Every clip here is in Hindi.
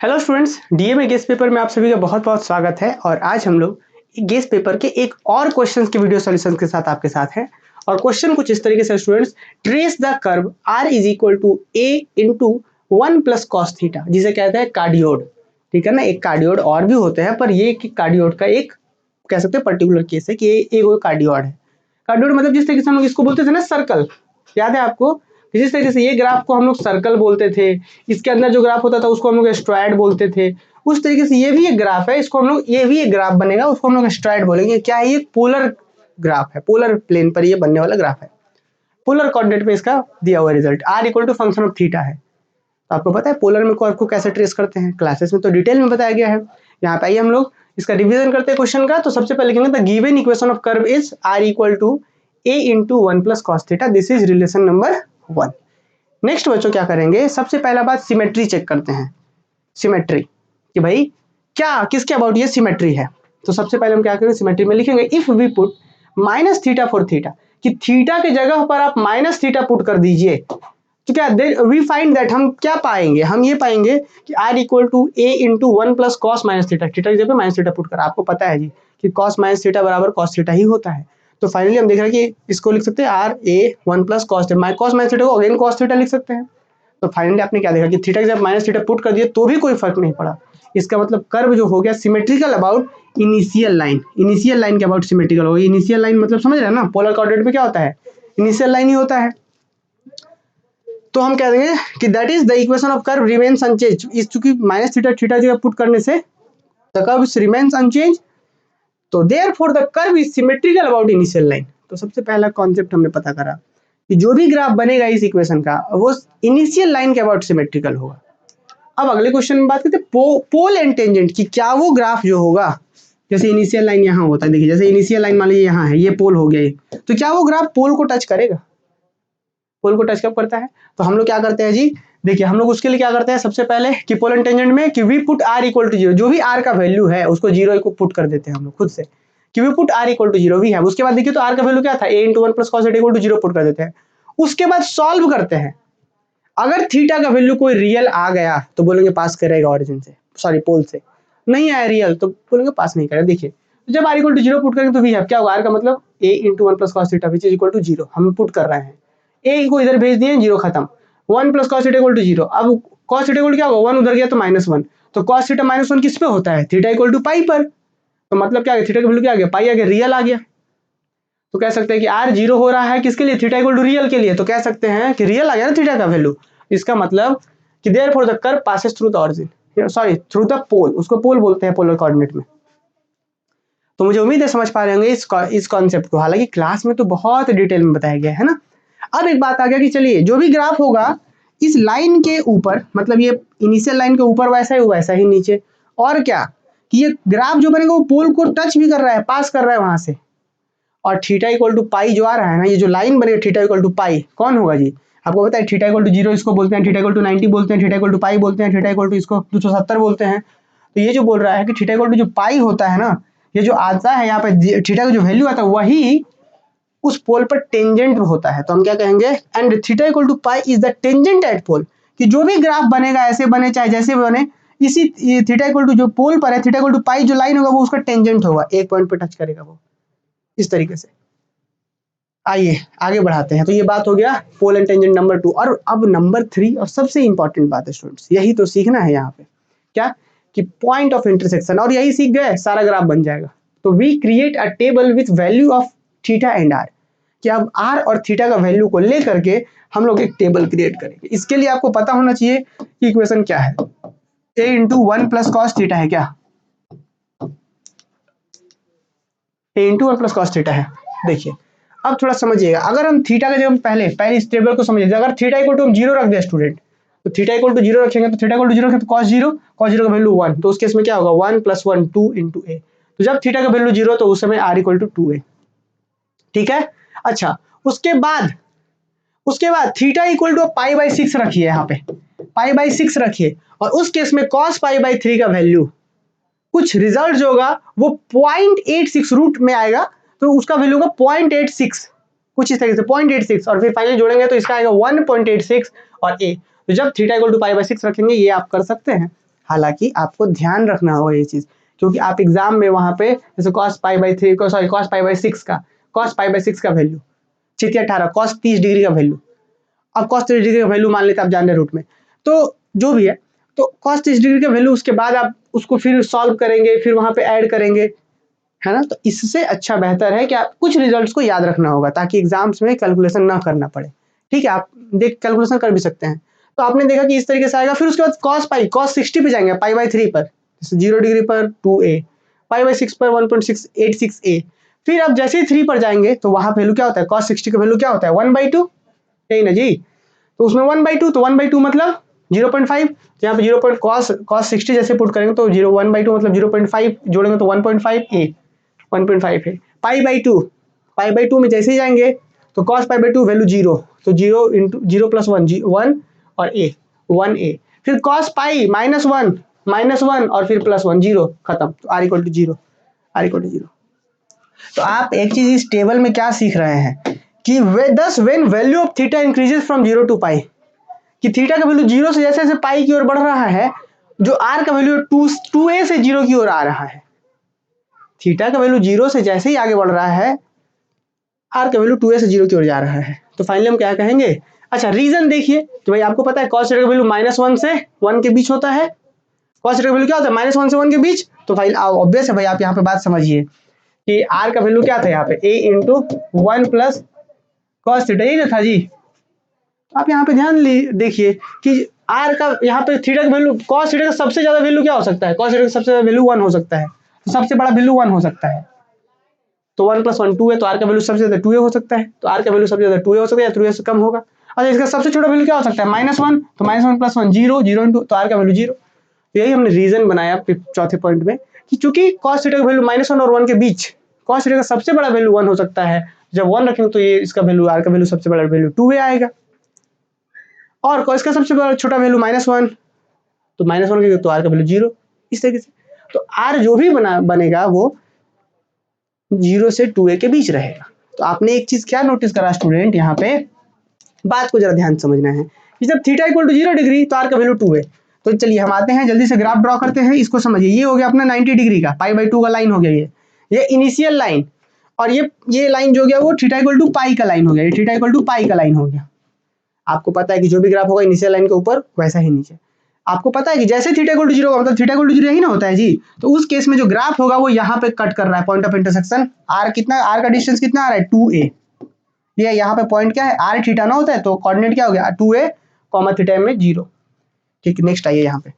Hello students, DMA guess paper में आप सभी का बहुत बहुत स्वागत है। और आज हम लोग गेस पेपर के एक और क्वेश्चन के वीडियो सॉल्यूशन के साथ आपके साथ हैं। और क्वेश्चन कुछ इस तरीके से students, trace the curve r is equal to a into 1 plus cos theta, जिसे कहते हैं कार्डियोड। ठीक है ना, एक कार्डियोड और भी होते हैं, पर ये कार्डियोड का एक कह सकते हैं पर्टिकुलर केस है कि ये एक कार्डियोड है। कार्डियोड मतलब जिस तरीके से हम लोग इसको बोलते थे ना सर्कल, याद है आपको? जिस तरीके से ये ग्राफ को हम लोग सर्कल बोलते थे, इसके अंदर जो ग्राफ होता था उसको हम लोग स्ट्रैड बोलते थे, उस तरीके से ये भी एक ग्राफ है, इसको हम लोग, ये भी एक ग्राफ बनेगा, उसको हम लोग स्ट्रैड बोलेंगे। क्या है? ये पोलर ग्राफ है, पोलर प्लेन पर ये बनने वाला ग्राफ है। पोलर कोऑर्डिनेट में इसका दिया हुआ result r equal to function of theta है। तो आपको पता है पोलर में कर्व को कैसे ट्रेस करते हैं, क्लासेस में तो डिटेल में बताया गया है। यहाँ पे आइए हम लोग इसका रिवीजन करते हैं क्वेश्चन का। तो सबसे पहले लिखेंगे the given equation of curve is r equal to a into 1 plus cos theta, this is relation number 1। Next बच्चों क्या करेंगे, सबसे पहला बात सिमेट्री चेक करते हैं। सिमेट्री कि भाई क्या किसके अबाउट ये सिमेट्री है। तो सबसे पहले हम क्या करेंगे, सिमेट्री में लिखेंगे if we put minus theta for theta, कि थीटा के जगह पर आप माइनस थीटा पुट कर दीजिए, तो क्या वी फाइंड दैट, हम क्या पाएंगे, हम ये पाएंगे कि r equal to a into 1 plus cos minus theta, theta की जगह माइनस थीटा पुट कर, आपको पता है जी कि कॉस माइनस थीटा बराबर कॉस थीटा ही होता है। तो फाइनली हम देख रहे हैं कि इसको लिख सकते हैं r a 1 plus cos theta, cos minus theta को अगेन कॉस थीटा लिख सकते हैं। तो फाइनली आपने क्या देखा कि थीटा की जब माइनस थीटा पुट कर दिए तो भी कोई फर्क नहीं पड़ा। इसका मतलब कर्व जो हो गया symmetrical about initial line, initial line के अबाउट सिमेट्रिकल हो गया। इनिशियल लाइन मतलब समझ रहे हैं ना, पोलर कोऑर्डिनेट में क्या होता है, इनिशियल लाइन ही होता है। तो हम कह देंगे कि that is the equation of curve remains unchange, इस चूंकि माइनस थीटा थीटा जगह पुट करने से द कर्व रिमेन्स अनचेंज, तो therefore the curve is symmetrical about initial line. तो सबसे पहला कॉन्सेप्ट हमने पता करा कि जो भी ग्राफ बनेगा इस इक्वेशन का वो इनिशियल लाइन के अबाउट सिमेट्रिकल होगा। अब अगले क्वेश्चन में बात करते हैं पोल एंड टेंजेंट की, क्या वो ग्राफ जो होगा, जैसे इनिशियल लाइन यहाँ होता है, देखिए जैसे इनिशियल लाइन मान लीजिए यहाँ है, ये पोल हो गया ये, तो क्या वो ग्राफ पोल को टच करेगा? पोल को टच कब करता है? तो हम लोग क्या करते हैं जी, देखिए हम लोग उसके लिए क्या करते हैं, सबसे पहले कि पोल एंड टेंजेंट में कि we put r equal to zero, जो भी r का वैल्यू है उसको जीरो को पुट कर देते हैं हम लोग खुद से, कि we put r equal to zero भी है। उसके बाद देखिए तो r का वैल्यू क्या था, a into 1 plus cos theta equal to zero put कर देते हैं। उसके बाद सॉल्व करते हैं, अगर थीटा का वैल्यू कोई रियल आ गया तो बोलेंगे पास करेगा ऑरिजिन से, सॉरी पोल से। नहीं आया रियल तो बोलेंगे पास नहीं करेगा। देखिए जब r equal to zero put करेंगे तो वी हैव क्या होगा, r का मतलब a into 1 plus cos theta which is equal to zero, हम पुट कर रहे हैं, a को इधर भेज दिए, जीरो खत्म, 1 plus cos theta equal to zero. अब कॉस थीटा इक्वल क्या होगा, 1 उधर गया तो -1, तो कॉस थीटा -1 किस पे होता है, थीटा इक्वल टू पाई पर। तो मतलब क्या, थीटा का वैल्यू क्या आ गया, पाई आ गया, रियल आ गया। तो कह सकते हैं कि r जीरो हो रहा है किसके लिए, थीटा इक्वल टू रियल के लिए, तो कह सकते हैं कि रियल आ गया ना थीटा का वैल्यू। इसका मतलब कि therefore the curve passes through the origin, sorry through the pole, उसको पोल बोलते हैं पोलर कोऑर्डिनेट में। तो मुझे उम्मीद है समझ पा रहे होंगे इस कॉन्सेप्ट को, हालांकि क्लास में तो बहुत डिटेल में बताया गया है ना। अब एक बात आ गया कि चलिए जो भी ग्राफ होगा इस लाइन के ऊपर, मतलब ये इनिशियल लाइन के ऊपर वैसा ही नीचे, और क्या कि ये ग्राफ जो बनेगा वो पोल को टच भी कर रहा है, पास कर रहा है वहां से। और थीटा इक्वल टू पाई जो आ रहा है ना, ये जो लाइन बनेगा थीटा इक्वल टू पाई, कौन होगा जी, आपको पता है थीटा इक्वल टू जीरो इसको बोलते हैं, थीटा इक्वल टू 90 बोलते हैं, थीटा इक्वल टू पाई बोलते हैं, थीटा इक्वल टू इसको 270 बोलते हैं। तो ये जो बोल रहा है कि थीटा इक्वल टू जो पाई होता है ना, ये जो आता है यहाँ पे थीटा का जो वैल्यू आता है वही उस पोल पर टेंजेंट होता है। तो हम क्या कहेंगे, and theta equal to pi is the tangent at pole, कि जो भी ग्राफ बनेगा ऐसे बने चाहे जैसे बने, इसी थीटा इक्वल टू जो पोल पर है, थीटा इक्वल टू पाई जो लाइन होगा वो उसका टेंजेंट होगा, एक पॉइंट पे टच करेगा वो, इस तरीके से। आइए आगे बढ़ाते हैं। तो ये बात हो गया पोल एंड टेंजेंट नंबर 2। और अब नंबर 3 और सबसे इंपॉर्टेंट बात है स्टूडेंट्स, यही तो सीखना है यहाँ पे, क्या कि पॉइंट ऑफ इंटरसेक्शन, और यही सीख गए सारा ग्राफ बन जाएगा। तो we create a table with value of theta and R, कि अब आर और थीटा का वैल्यू को लेकर के हम लोग एक टेबल क्रिएट करेंगे। इसके लिए आपको पता होना चाहिए कि इक्वेशन क्या है, a into 1 plus cos theta है, क्या a into 1 plus cos theta है। देखिए अब थोड़ा समझिएगा, अगर हम थीटा का जब हम पहले इस टेबल को समझिए, अगर थीटा इक्वल टू हम जीरो रख दिया स्टूडेंट, तो थीटा इक्वल टू जीरो रखेंगे, तो थीटा इक्वल टू जीरो रखेंगे तो कॉस जीरो का वैल्यू 1, तो उस केस में क्या होगा 1 प्लस 1 2 इंटू ए। तो जब थीटा का वैल्यू जीरो तो उस समय आर इक्वल टू 2a, ठीक है। अच्छा उसके बाद theta equal to pi by 6 रखिए, यहाँ पे पाई बाई 6 रखिए, और उस केस में कॉस पाई बाई 3 का वैल्यू कुछ रिजल्ट जो होगा वो 0.86 रूट में आएगा, तो उसका वैल्यू होगा 0.86, कुछ इस तरीके से 0.86, और फिर फाइनली जोड़ेंगे तो इसका आएगा 1.86 और a। तो जब theta equal to pi by 6 रखेंगे, ये आप कर सकते हैं, हालांकि आपको ध्यान रखना होगा ये चीज़, क्योंकि आप एग्जाम में वहाँ पे जैसे cos π/3 को सॉरी cos π/6 का वैल्यू 18 cos 30 डिग्री का वैल्यू, अब cos 30 डिग्री का वैल्यू मान लेते आप जान रहे रूट में, तो जो भी है तो cos 30 डिग्री का वैल्यू, उसके बाद आप उसको फिर सॉल्व करेंगे, फिर वहाँ पे ऐड करेंगे, है ना। तो इससे अच्छा बेहतर है कि आप कुछ रिजल्ट्स को याद रखना होगा ताकि एग्जाम्स में कैलकुलेशन ना करना पड़े। ठीक है, आप देख कैलकुलेशन कर भी सकते हैं। तो आपने देखा कि इस तरीके से आएगा, फिर उसके बाद cos 60 पे जाएंगे, π/3 पर, 0 डिग्री पर 2a, π/6 पर 1.686a। फिर आप जैसे ही 3 पर जाएंगे तो वहां वैल्यू क्या होता है, cos 60 का वैल्यू क्या होता है 1/2, यही ना जी। तो उसमें 1/2, तो 1/2 मतलब 0.5, यहाँ पे 0. cos 60 जैसे पुट करेंगे तो 1/2 मतलब 0.5 जोड़ेंगे तो 1.5a, 1.5 है। π/2 में जैसे ही जाएंगे तो cos π/2 वैल्यू 0, तो 0 इंटू 0 प्लस 1 और a 1a, फिर cos π -1 और फिर प्लस 1 0, खत्म। तो r इक्वल टू 0, तो आप एक चीज इस टेबल में क्या सीख रहे हैं कि thus when value of theta increases from 0 to pi, कि थीटा का वैल्यू 0 से जैसे जैसे पाई की ओर बढ़ रहा है, जो r का वैल्यू 2a से 0 की ओर आ रहा है। थीटा का वैल्यू 0 से जैसे ही आगे बढ़ रहा है, r का वैल्यू 2a से 0 की ओर जा रहा है। तो फाइनली हम क्या कहेंगे, अच्छा रीजन देखिए कि भाई आपको पता है cos थीटा का वैल्यू -1 से 1 के बीच होता है। cos थीटा का वैल्यू क्या होता है -1 से 1 के बीच, तो भाई ऑब्वियस है भाई, आप यहाँ पे बात समझिए कि r का वैल्यू क्या था यहाँ पे a into 1 plus cos theta, यही था जी। आप यहाँ पे ध्यान देखिए कि r का यहाँ पे थीटा का वैल्यू, cos थीटा का सबसे ज्यादा वैल्यू क्या हो सकता है, cos थीटा का सबसे ज्यादा वैल्यू 1 हो सकता है, तो सबसे बड़ा वैल्यू 1 हो सकता है। तो 1 + 1 2 है, तो r का वैल्यू सबसे ज्यादा 2a हो सकता है, तो r का वैल्यू सबसे ज्यादा 2a हो सकता है या 2a से कम होगा। अच्छा, इसका सबसे छोटा वैल्यू क्या हो सकता है -1, तो -1 + 1 0, 0 इंटू, तो r का वैल्यू 0। तो यही हमने रीजन बनाया चौथे पॉइंट में कि चूंकि cos थीटा का वैल्यू -1 और 1 के बीच, cos थीटा का सबसे बड़ा वैल्यू 1 हो सकता है, जब 1 रखेंगे तो ये इसका वैल्यू, r का वैल्यू सबसे बड़ा वैल्यू 2a आएगा, और cos का सबसे बड़ा छोटा वैल्यू -1, तो -1 के तो r का वैल्यू 0, इस तरीके से। तो r जो भी बनेगा वो 0 से 2a के बीच रहेगा। तो आपने एक चीज क्या नोटिस करा स्टूडेंट, यहाँ पे बात को जरा ध्यान समझना है कि जब थीटा इक्वल टू 0 डिग्री तो r का वैल्यू 2 है। तो चलिए हम आते हैं, जल्दी से ग्राफ ड्रॉ करते हैं, इसको समझिए। ये हो गया अपना 90 डिग्री का π/2 का लाइन हो गया, ये इनिशियल लाइन, और ये लाइन जो गया वो थीटा इक्वल टू पाई का लाइन हो गया, ये थीटा इक्वल टू पाई का लाइन हो गया। आपको पता है कि जो भी ग्राफ होगा इनिशियल लाइन के ऊपर वैसा ही नीचे। आपको पता है कि जैसे थीटा इक्वल टू 0 होगा, मतलब थीटा इक्वल टू 0 ही ना होता है जी, तो उस केस में जो ग्राफ होगा वो यहाँ पे कट कर रहा है, पॉइंट ऑफ इंटरसेक्शन r कितना, r का डिस्टेंस कितना आ रहा है 2a, ये यहाँ पे पॉइंट क्या है r थीटा ना होता है, तो कोऑर्डिनेट क्या हो गया 2a, थीटा में 0। ठीक है, नेक्स्ट आइए यहाँ पे,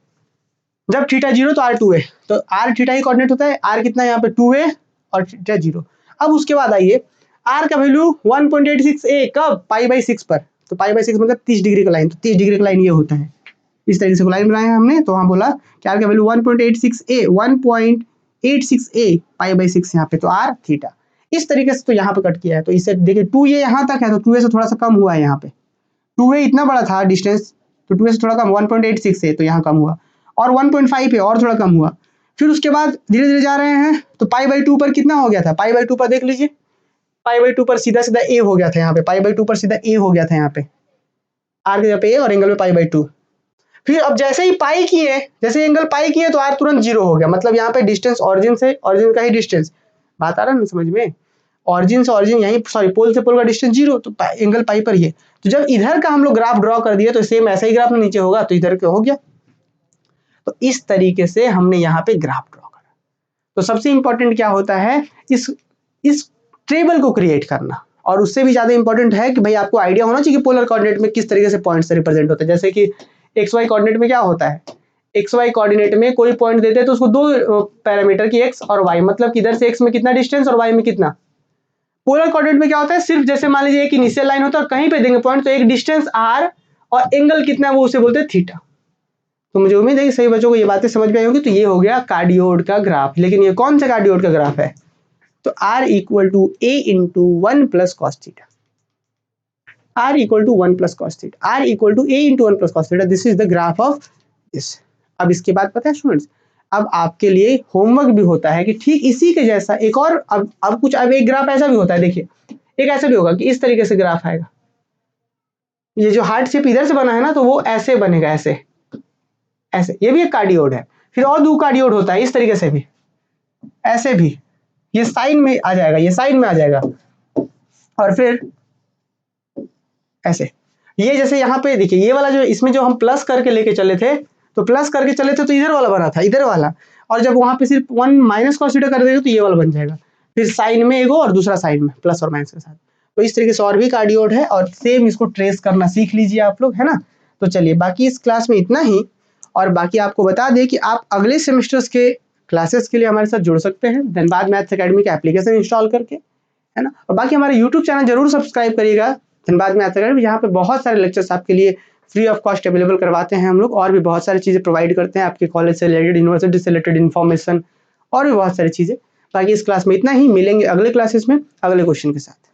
जब थीटा 0 तो r 2a, तो r थीटा ही कोऑर्डिनेट होता है, r कितना है यहाँ पे 2a और थीटा 0। अब उसके बाद आइए, r का वैल्यू 1.86a कब π/6 पर, तो π/6 मतलब 30 डिग्री का लाइन, तो 30 डिग्री का लाइन ये होता है, इस तरीके से लाइन बनाया है हमने। तो वहाँ बोला कि r का वैल्यू 1.86a π/6 यहाँ पे, तो r थीटा, इस तरीके से तो यहाँ पे कट किया है। तो इसे देखिए 2a यहाँ तक है, तो 2a से थोड़ा सा कम हुआ है, यहाँ पे 2a इतना बड़ा था डिस्टेंस, तो 2a से थोड़ा कम 1.86 है, तो यहाँ कम हुआ, और 1.5 है और थोड़ा कम हुआ। फिर उसके बाद धीरे धीरे जा रहे हैं, तो π/2 पर कितना हो गया था, π/2 पर देख लीजिए, π/2 पर सीधा सीधा a हो गया था, यहाँ पे π/2 पर सीधा a हो गया था, यहाँ पे r के जगह पे a और एंगल में π/2। फिर अब जैसे ही पाई किए, जैसे एंगल पाई किए तो r तुरंत 0 हो गया, मतलब यहाँ पे डिस्टेंस ऑरिजिन से ऑरिजिन का ही डिस्टेंस, बात आ रहा है ना समझ में, ऑरिजिन से ऑरिजिन यही, सॉरी पोल से पोल का डिस्टेंस 0, तो एंगल पाई पर ये। तो जब इधर का हम लोग ग्राफ ड्रॉ कर दिए तो सेम ऐसा ही ग्राफ नीचे होगा, तो इधर का हो गया। तो इस तरीके से हमने यहाँ पे ग्राफ ड्रॉ करा। तो सबसे इंपॉर्टेंट क्या होता है, इस टेबल को क्रिएट करना, और उससे भी ज्यादा इंपॉर्टेंट है कि भाई आपको आइडिया होना चाहिए कि पोलर कोऑर्डिनेट में किस तरीके से पॉइंट्स रिप्रेजेंट होते हैं। जैसे कि एक्स वाई कोऑर्डिनेट में क्या होता है, एक्स वाई कोऑर्डिनेट में कोई पॉइंट देते हैं तो उसको दो पैरामीटर की एक्स और वाई, मतलब कि इधर से एक्स में कितना डिस्टेंस और वाई में कितना। पोलर कोऑर्डिनेट में क्या होता है, सिर्फ जैसे मान लीजिए एक इनिशियल लाइन होता है और कहीं पे देंगे पॉइंट, तो एक डिस्टेंस r और एंगल कितना है वो उसे बोलते हैं थीटा। तो मुझे उम्मीद है कि सही बच्चों को ये बातें समझ में आई होगी। तो ये हो गया कार्डियोड का ग्राफ, लेकिन ये कौन सा कार्डियोड का ग्राफ है, तो r equal to a into 1 plus cos theta, r equal to 1 plus cos theta, r equal to a into 1 plus cos theta, this is the graph of this. अब इसके बाद पता है स्टूडेंट्स, अब आपके लिए होमवर्क भी होता है कि ठीक इसी के जैसा एक और, अब एक ग्राफ ऐसा भी होता है, देखिए एक ऐसा भी होगा कि इस तरीके से ग्राफ आएगा, ये जो हार्ट शेप इधर से बना है ना, तो वो ऐसे बनेगा, ऐसे ऐसे, ये भी एक कार्डियोड है। फिर और दो कार्डियोड होता है इस तरीके से भी, ऐसे भी, ये साइन में आ जाएगा, ये साइन में आ जाएगा। और फिर ऐसे, ये जैसे यहाँ पे देखिए ये वाला जो इसमें जो हम प्लस करके लेके चले थे, तो प्लस करके चले थे तो इधर वाला बना था, इधर वाला, और जब वहां पे सिर्फ 1 माइनस cos थीटा कर देंगे तो ये वाला बन जाएगा। फिर साइन में एगो और दूसरा साइन में प्लस और माइनस के साथ। तो इस तरीके से और भी कार्डियोड है, और सेम इसको ट्रेस करना सीख लीजिए आप लोग, है ना। तो चलिए बाकी इस क्लास में इतना ही, और बाकी आपको बता दें कि आप अगले सेमेस्टर्स के क्लासेस के लिए हमारे साथ जुड़ सकते हैं धनबाद मैथ्स एकेडमी का एप्लीकेशन इंस्टॉल करके, है ना। और बाकी हमारे यूट्यूब चैनल जरूर सब्सक्राइब करिएगा धनबाद मैथ्स एकेडमी, यहाँ पे बहुत सारे लेक्चर्स आपके लिए फ्री ऑफ कॉस्ट अवेलेबल करवाते हैं हम लोग, और भी बहुत सारी चीज़ें प्रोवाइड करते हैं आपके कॉलेज से रिलेटेड, यूनिवर्सिटी से रिलेटेड इन्फॉर्मेशन, और भी बहुत सारी चीज़ें। बाकी इस क्लास में इतना ही, मिलेंगे अगले क्लासेस में अगले क्वेश्चन के साथ।